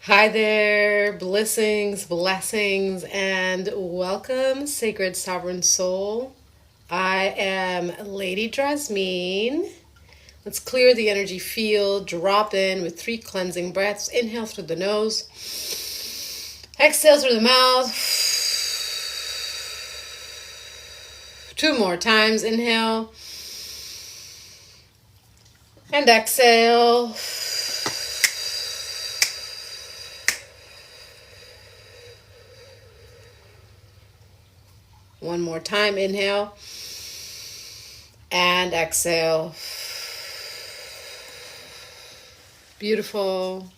Hi there, blessings, and welcome, Sacred Sovereign Soul. I am Lady Drasmin. Let's clear the energy field, drop in with 3 cleansing breaths. Inhale through the nose, exhale through the mouth. 2 more times, inhale, and exhale. One more time, inhale and exhale. Beautiful.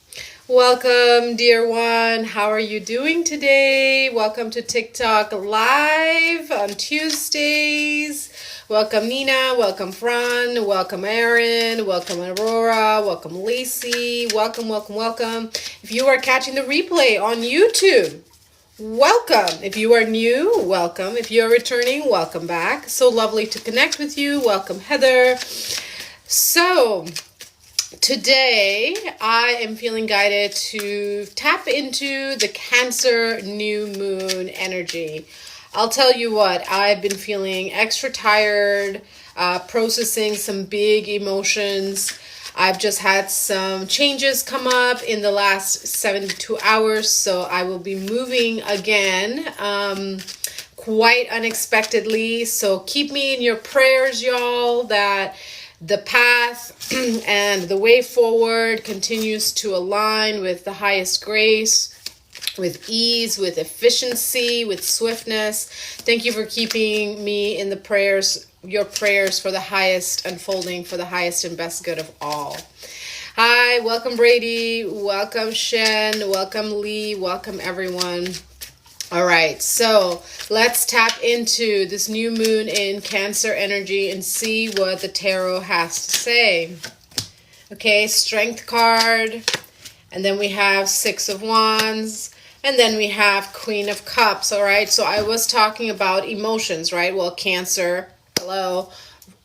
Welcome, dear one. How are you doing today? Welcome to TikTok Live on Tuesdays. Welcome, Nina. Welcome, Fran. Welcome, Erin. Welcome, Aurora. Welcome, Lacey. Welcome. If you are catching the replay on YouTube, welcome. If you are new, welcome. If you're returning, welcome back. So lovely to connect with you. Welcome, Heather. So today I am feeling guided to tap into the Cancer new moon energy. I'll tell you what, I've been feeling extra tired, processing some big emotions. I've just had some changes come up in the last 72 hours, so I will be moving again quite unexpectedly. So keep me in your prayers, y'all, that the path and the way forward continues to align with the highest grace, with ease, with efficiency, with swiftness. Thank you for keeping me in the prayers, your prayers for the highest unfolding, for the highest and best good of all. Hi, welcome Brady, welcome Shen, welcome Lee, welcome everyone. All right, so let's tap into this new moon in Cancer energy and see what the tarot has to say. Okay, Strength card, and then we have 6 of Wands, and then we have Queen of Cups. All right, so I was talking about emotions, right? Well, Cancer, hello,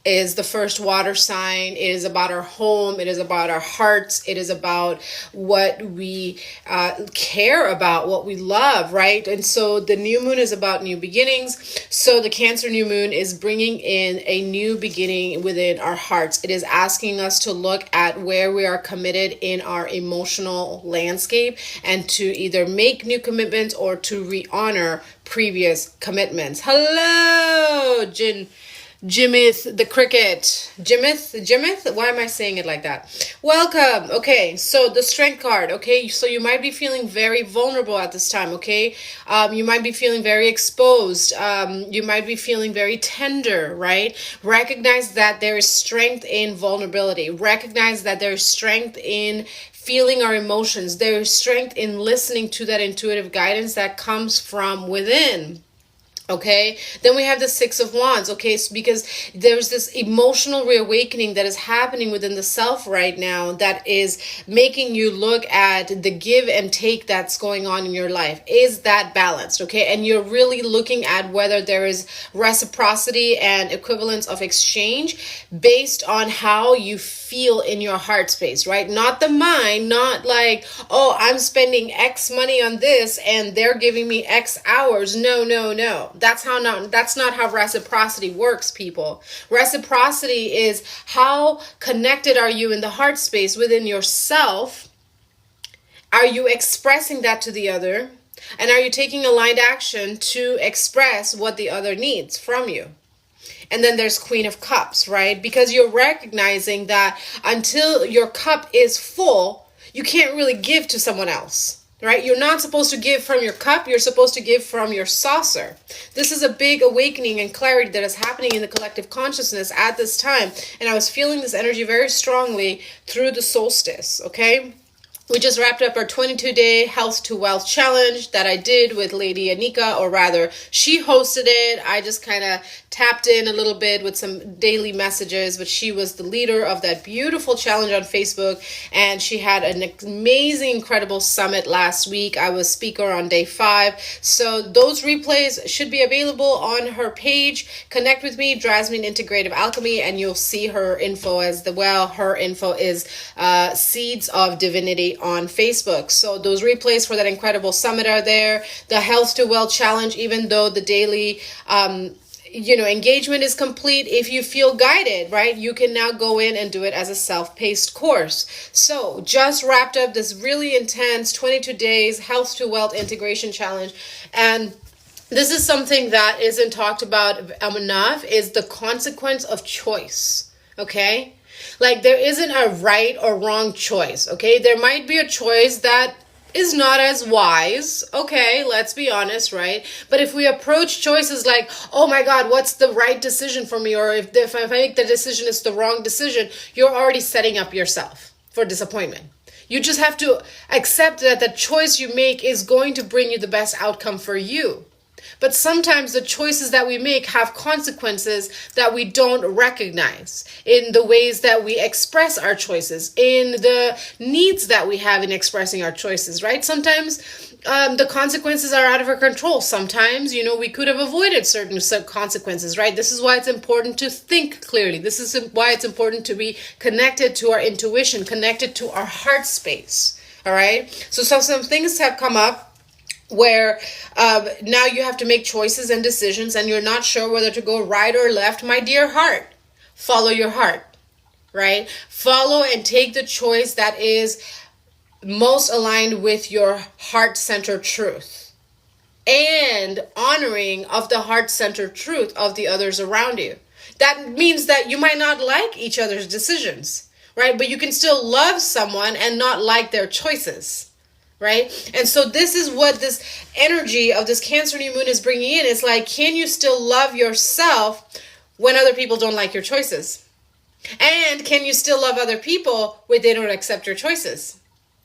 is the first water sign. It is about our home. It is about our hearts. It is about what we care about, what we love, right? And so the new moon is about new beginnings. So the Cancer new moon is bringing in a new beginning within our hearts. It is asking us to look at where we are committed in our emotional landscape and to either make new commitments or to re-honor previous commitments. Hello, Jimith the cricket. Jimith? Why am I saying it like that? Welcome. Okay, so the Strength card. Okay, so you might be feeling very vulnerable at this time. Okay, you might be feeling very exposed. You might be feeling very tender, right? Recognize that there is strength in vulnerability. Recognize that there is strength in feeling our emotions. There is strength in listening to that intuitive guidance that comes from within. Okay, then we have the 6 of Wands. Okay, so because there's this emotional reawakening that is happening within the self right now that is making you look at the give and take that's going on in your life. Is that balanced? Okay, and you're really looking at whether there is reciprocity and equivalence of exchange based on how you feel in your heart space, right? Not the mind, not like, oh, I'm spending X money on this and they're giving me X hours. No. That's not how reciprocity works, people. Reciprocity is how connected are you in the heart space within yourself? Are you expressing that to the other? And are you taking aligned action to express what the other needs from you? And then there's Queen of Cups, right? Because you're recognizing that until your cup is full, you can't really give to someone else. Right? You're not supposed to give from your cup. You're supposed to give from your saucer. This is a big awakening and clarity that is happening in the collective consciousness at this time. And I was feeling this energy very strongly through the solstice, okay? We just wrapped up our 22-day Health to Wealth Challenge that I did with Lady Anika, or rather, she hosted it. I just kind of tapped in a little bit with some daily messages, but she was the leader of that beautiful challenge on Facebook, and she had an amazing, incredible summit last week. I was speaker on day 5, so those replays should be available on her page. Connect with me, Drasmin Integrative Alchemy, and you'll see her info as well. Her info is Seeds of Divinity on Facebook. So those replays for that incredible summit are there. The Health to Wealth Challenge, even though the daily engagement is complete, if you feel guided, right, you can now go in and do it as a self-paced course. So just wrapped up this really intense 22 days Health to Wealth Integration Challenge. And this is something that isn't talked about enough, is the consequence of choice. Okay? Like, there isn't a right or wrong choice. Okay? There might be a choice that is not as wise. Okay, let's be honest, right? But if we approach choices like, oh my God, what's the right decision for me? Or if I make the decision, it's the wrong decision, you're already setting up yourself for disappointment. You just have to accept that the choice you make is going to bring you the best outcome for you. But sometimes the choices that we make have consequences that we don't recognize in the ways that we express our choices, in the needs that we have in expressing our choices, right? Sometimes the consequences are out of our control. Sometimes, we could have avoided certain consequences, right? This is why it's important to think clearly. This is why it's important to be connected to our intuition, connected to our heart space, all right? So some things have come up where now you have to make choices and decisions and you're not sure whether to go right or left. My dear heart, follow your heart, right? Follow and take the choice that is most aligned with your heart-centered truth and honoring of the heart-centered truth of the others around you. That means that you might not like each other's decisions, right? But you can still love someone and not like their choices. Right? And so this is what this energy of this Cancer new moon is bringing in. It's like, can you still love yourself when other people don't like your choices? And can you still love other people when they don't accept your choices?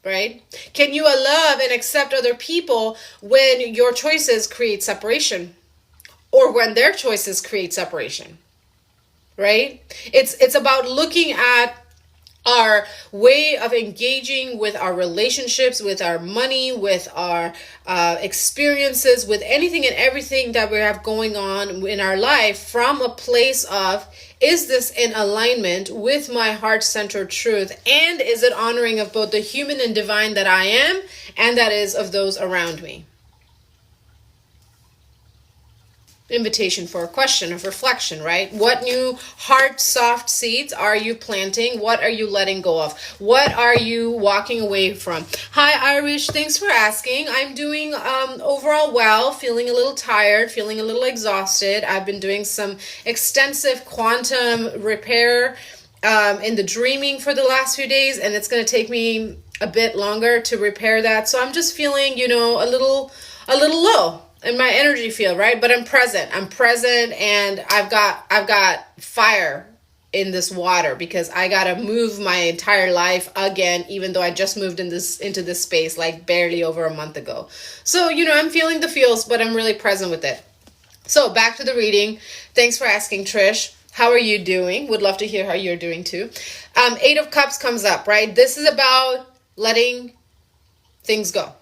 Right? Can you love and accept other people when your choices create separation? Or when their choices create separation? Right? It's about looking at our way of engaging with our relationships, with our money, with our experiences, with anything and everything that we have going on in our life from a place of, is this in alignment with my heart-centered truth? And is it honoring of both the human and divine that I am and that is of those around me? Invitation for a question of reflection, right? What new heart soft seeds are you planting? What are you letting go of? What are you walking away from? Hi Irish, thanks for asking. I'm doing overall well, feeling a little tired, feeling a little exhausted. I've been doing some extensive quantum repair in the dreaming for the last few days, and it's going to take me a bit longer to repair that. So I'm just feeling, a little low in my energy field, right? But I'm present and I've got fire in this water because I got to move my entire life again, even though I just moved into this space like barely over a month ago. So, I'm feeling the feels, but I'm really present with it. So back to the reading. Thanks for asking, Trish. How are you doing? Would love to hear how you're doing too. 8 of Cups comes up, right? This is about letting things go.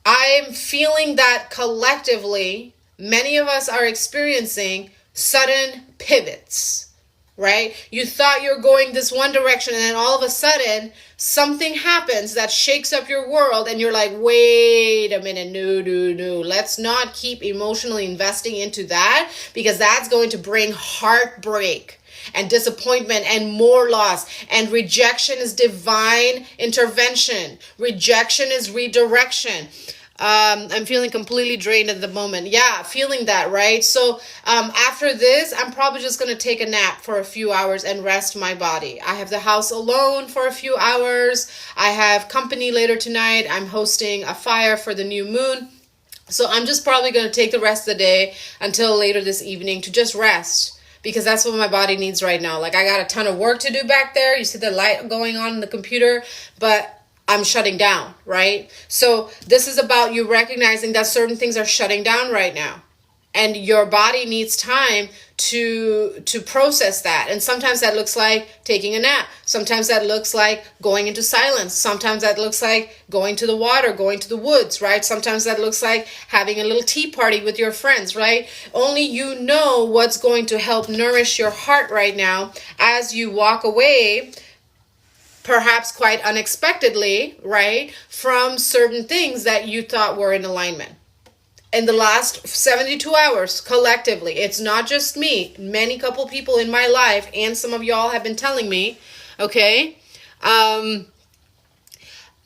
I'm feeling that collectively, many of us are experiencing sudden pivots, right? You thought you're going this one direction and then all of a sudden something happens that shakes up your world and you're like, wait a minute, no. Let's not keep emotionally investing into that because that's going to bring heartbreak and disappointment and more loss. And rejection is divine intervention. Rejection is redirection. I'm feeling completely drained at the moment. Yeah, feeling that, right? So after this, I'm probably just going to take a nap for a few hours and rest my body. I have the house alone for a few hours. I have company later tonight. I'm hosting a fire for the new moon. So I'm just probably going to take the rest of the day until later this evening to just rest, because that's what my body needs right now. Like, I got a ton of work to do back there. You see the light going on in the computer, but I'm shutting down, right? So this is about you recognizing that certain things are shutting down right now. And your body needs time to process that. And sometimes that looks like taking a nap. Sometimes that looks like going into silence. Sometimes that looks like going to the water, going to the woods, right? Sometimes that looks like having a little tea party with your friends, right? Only you know what's going to help nourish your heart right now as you walk away perhaps quite unexpectedly, right, from certain things that you thought were in alignment. In the last 72 hours, collectively, it's not just me, many couple people in my life, and some of y'all have been telling me, okay,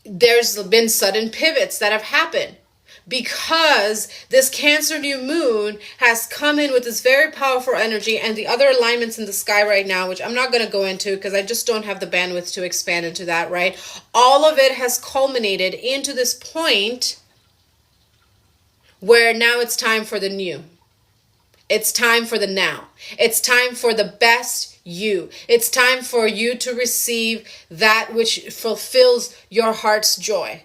there's been sudden pivots that have happened because this Cancer new moon has come in with this very powerful energy, and the other alignments in the sky right now, which I'm not going to go into because I just don't have the bandwidth to expand into that, right? All of it has culminated into this point where now it's time for the new. It's time for the now. It's time for the best you. It's time for you to receive that which fulfills your heart's joy.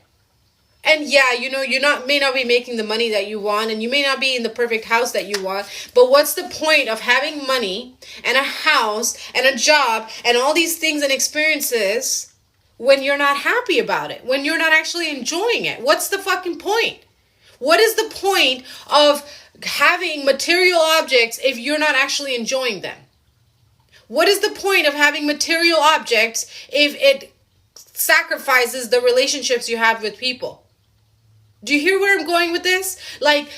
And yeah, you know, may not be making the money that you want, and you may not be in the perfect house that you want, but what's the point of having money and a house and a job and all these things and experiences when you're not happy about it, when you're not actually enjoying it? What's the fucking point? What is the point of having material objects if you're not actually enjoying them? What is the point of having material objects if it sacrifices the relationships you have with people? Do you hear where I'm going with this? Like,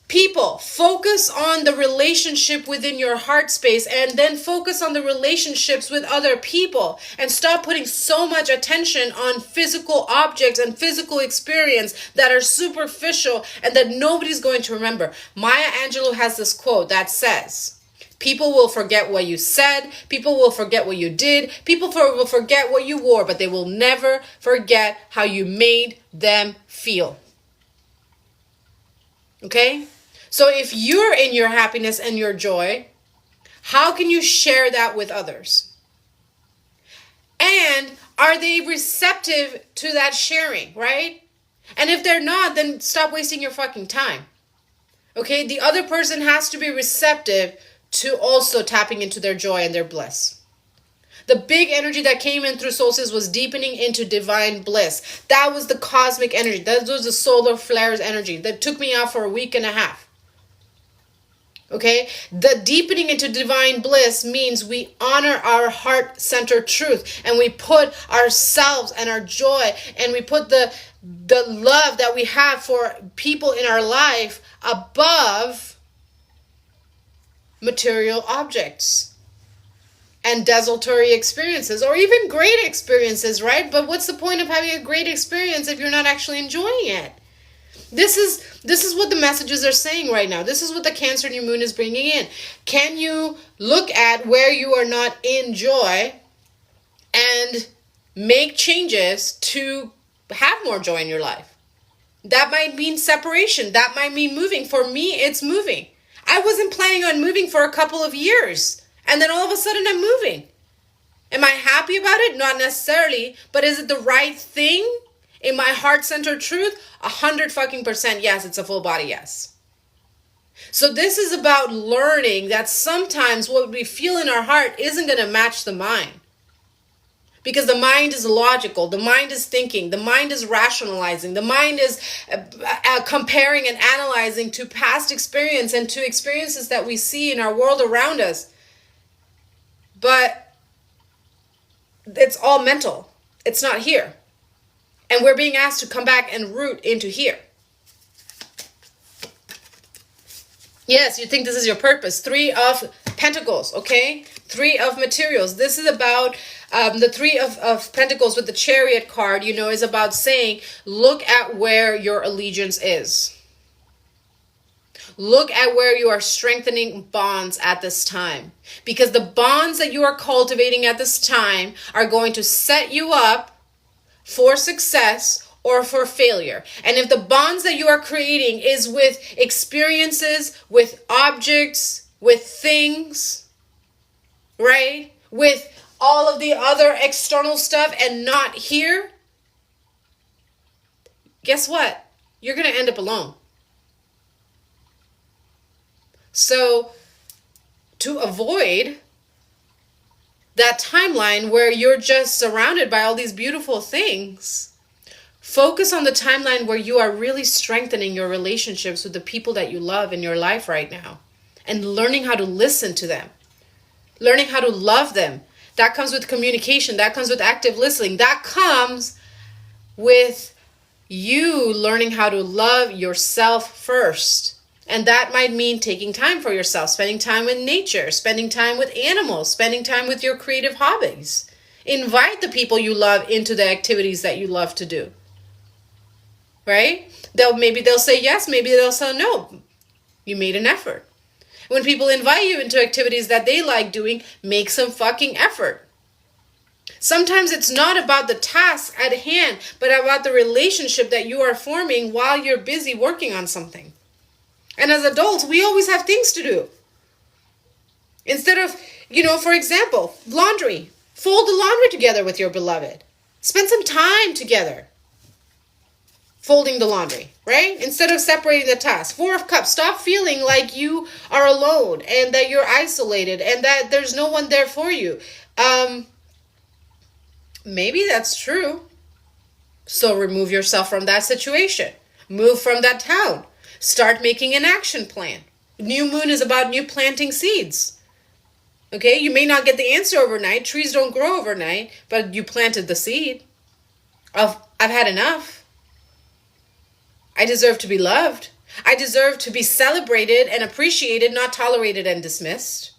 people, focus on the relationship within your heart space, and then focus on the relationships with other people, and stop putting so much attention on physical objects and physical experience that are superficial and that nobody's going to remember. Maya Angelou has this quote that says, people will forget what you said, people will forget what you did, people will forget what you wore, but they will never forget how you made them feel. Okay? So if you're in your happiness and your joy, how can you share that with others? And are they receptive to that sharing, right? And if they're not, then stop wasting your fucking time. Okay? The other person has to be receptive to also tapping into their joy and their bliss. The big energy that came in through solstice was deepening into divine bliss. That was the cosmic energy. That was the solar flares energy that took me out for a week and a half. Okay? The deepening into divine bliss means we honor our heart-centered truth, and we put ourselves and our joy, and we put the love that we have for people in our life above material objects and desultory experiences, or even great experiences, right? But what's the point of having a great experience if you're not actually enjoying it? This is what the messages are saying right now. This is what the Cancer new moon is bringing in. Can you look at where you are not in joy and make changes to have more joy in your life? That might mean separation. That might mean moving. For me, it's moving. I wasn't planning on moving for a couple of years, and then all of a sudden I'm moving. Am I happy about it? Not necessarily, but is it the right thing? In my heart-centered truth, 100% yes, it's a full body yes. So this is about learning that sometimes what we feel in our heart isn't going to match the mind. Because the mind is logical, the mind is thinking, the mind is rationalizing, the mind is comparing and analyzing to past experience and to experiences that we see in our world around us. But it's all mental. It's not here. And we're being asked to come back and root into here. Yes, you think this is your purpose. 3 of Pentacles, okay? 3 of materials. This is about the 3 of Pentacles with the Chariot card, you know, is about saying, look at where your allegiance is. Look at where you are strengthening bonds at this time. Because the bonds that you are cultivating at this time are going to set you up for success or for failure. And if the bonds that you are creating is with experiences, with objects, with things, right? With all of the other external stuff and not here, guess what? You're going to end up alone. So to avoid that timeline where you're just surrounded by all these beautiful things, focus on the timeline where you are really strengthening your relationships with the people that you love in your life right now, and learning how to listen to them, learning how to love them, That comes with communication. That comes with active listening. That comes with you learning how to love yourself first. And that might mean taking time for yourself, spending time in nature, spending time with animals, spending time with your creative hobbies. Invite the people you love into the activities that you love to do. Right? Maybe they'll say yes, maybe they'll say no. You made an effort. When people invite you into activities that they like doing, make some fucking effort. Sometimes it's not about the task at hand, but about the relationship that you are forming while you're busy working on something. And as adults, we always have things to do. Instead of, for example, laundry. Fold the laundry together with your beloved. Spend some time together folding the laundry, right? Instead of separating the task. Four of Cups, stop feeling like you are alone and that you're isolated and that there's no one there for you. Maybe that's true. So remove yourself from that situation. Move from that town. Start making an action plan. New moon is about new planting seeds. Okay, you may not get the answer overnight. Trees don't grow overnight, but you planted the seed of, I've had enough. I deserve to be loved. I deserve to be celebrated and appreciated, not tolerated and dismissed.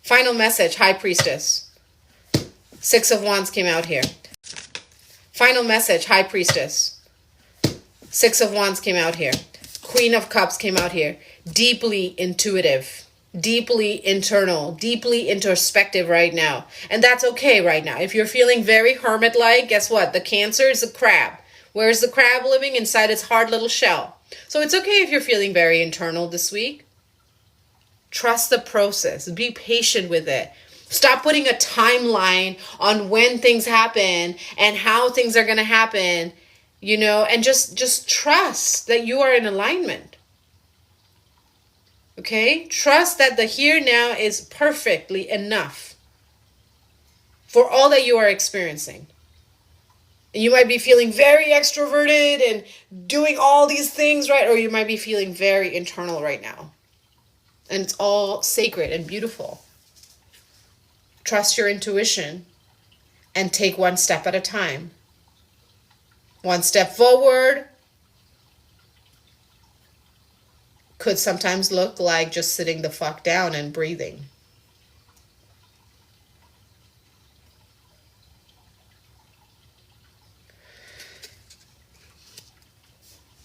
Final message, High Priestess. Six of Wands came out here. Final message, High Priestess. Six of Wands came out here. Queen of Cups came out here. Deeply intuitive, deeply internal, deeply introspective right now. And that's okay right now. If you're feeling very hermit-like, guess what? The Cancer is a crab. Where's the crab living? Inside its hard little shell. So it's okay if you're feeling very internal this week. Trust the process. Be patient with it. Stop putting a timeline on when things happen and how things are going to happen, and just trust that you are in alignment. Okay? Trust that the here now is perfectly enough for all that you are experiencing. And you might be feeling very extroverted and doing all these things, right? Or you might be feeling very internal right now. And it's all sacred and beautiful. Trust your intuition and take one step at a time. One step forward could sometimes look like just sitting the fuck down and breathing.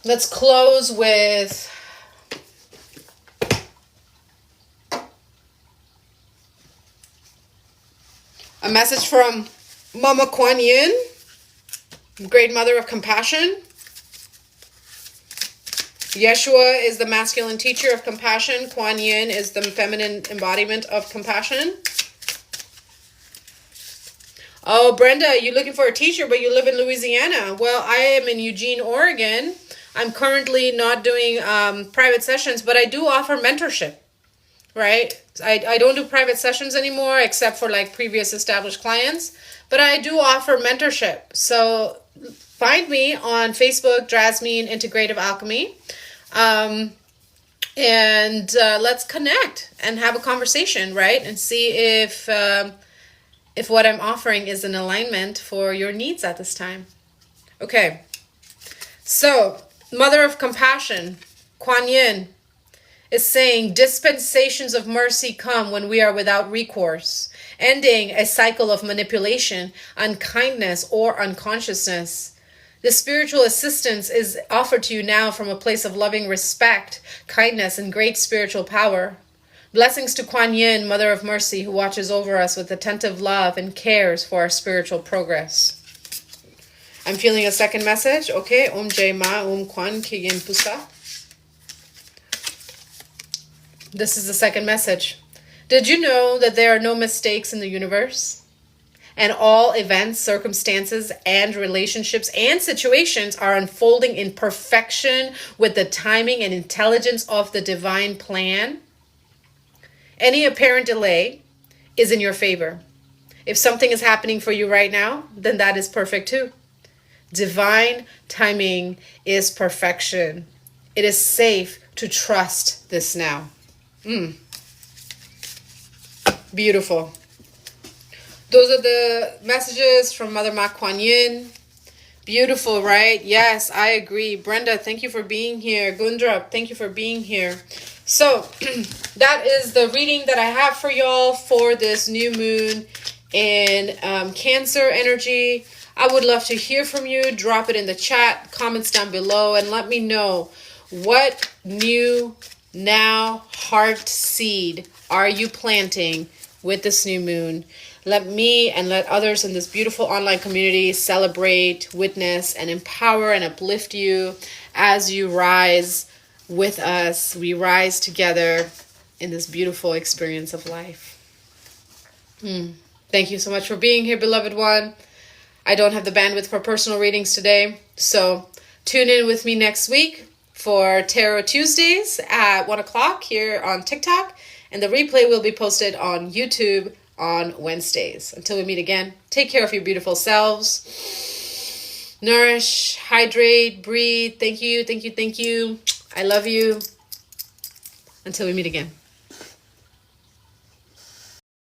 Let's close with a message from Mama Kuan Yin, Great Mother of Compassion. Yeshua is the masculine teacher of compassion. Kuan Yin is the feminine embodiment of compassion. Oh, Brenda, you're looking for a teacher, but you live in Louisiana. Well, I am in Eugene, Oregon. I'm currently not doing private sessions, but I do offer mentorship. Right? I don't do private sessions anymore except for like previous established clients, but I do offer mentorship. So find me on Facebook, Drasmin Integrative Alchemy, and let's connect and have a conversation, right? And see if what I'm offering is in alignment for your needs at this time. Okay. So, Mother of Compassion, Kuan Yin, is saying dispensations of mercy come when we are without recourse, ending a cycle of manipulation, unkindness, or unconsciousness. The spiritual assistance is offered to you now from a place of loving respect, kindness, and great spiritual power. Blessings to Kuan Yin, Mother of Mercy, who watches over us with attentive love and cares for our spiritual progress. I'm feeling a second message. Okay. Jai Ma, Kwan Ki Yin Pusa. This is the second message. Did you know that there are no mistakes in the universe? And all events, circumstances, and relationships and situations are unfolding in perfection with the timing and intelligence of the divine plan? Any apparent delay is in your favor. If something is happening for you right now, then that is perfect too. Divine timing is perfection. It is safe to trust this now. Beautiful. Those are the messages from Mother Ma Kuan Yin. Beautiful, right? Yes, I agree. Brenda, thank you for being here. Gundra, thank you for being here. So, that is the reading that I have for y'all for this new moon in Cancer energy. I would love to hear from you. Drop it in the chat, comments down below, and let me know what new now heart seed are you planting with this new moon. Let me and let others in this beautiful online community celebrate, witness, and empower and uplift you as you rise with us. We rise together in this beautiful experience of life. Thank you so much for being here, beloved one. I don't have the bandwidth for personal readings today, so tune in with me next week for Tarot Tuesdays at 1 o'clock here on TikTok, and the replay will be posted on YouTube on Wednesdays. Until we meet again, take care of your beautiful selves. Nourish, hydrate, breathe. Thank you, thank you, thank you. I love you. Until we meet again.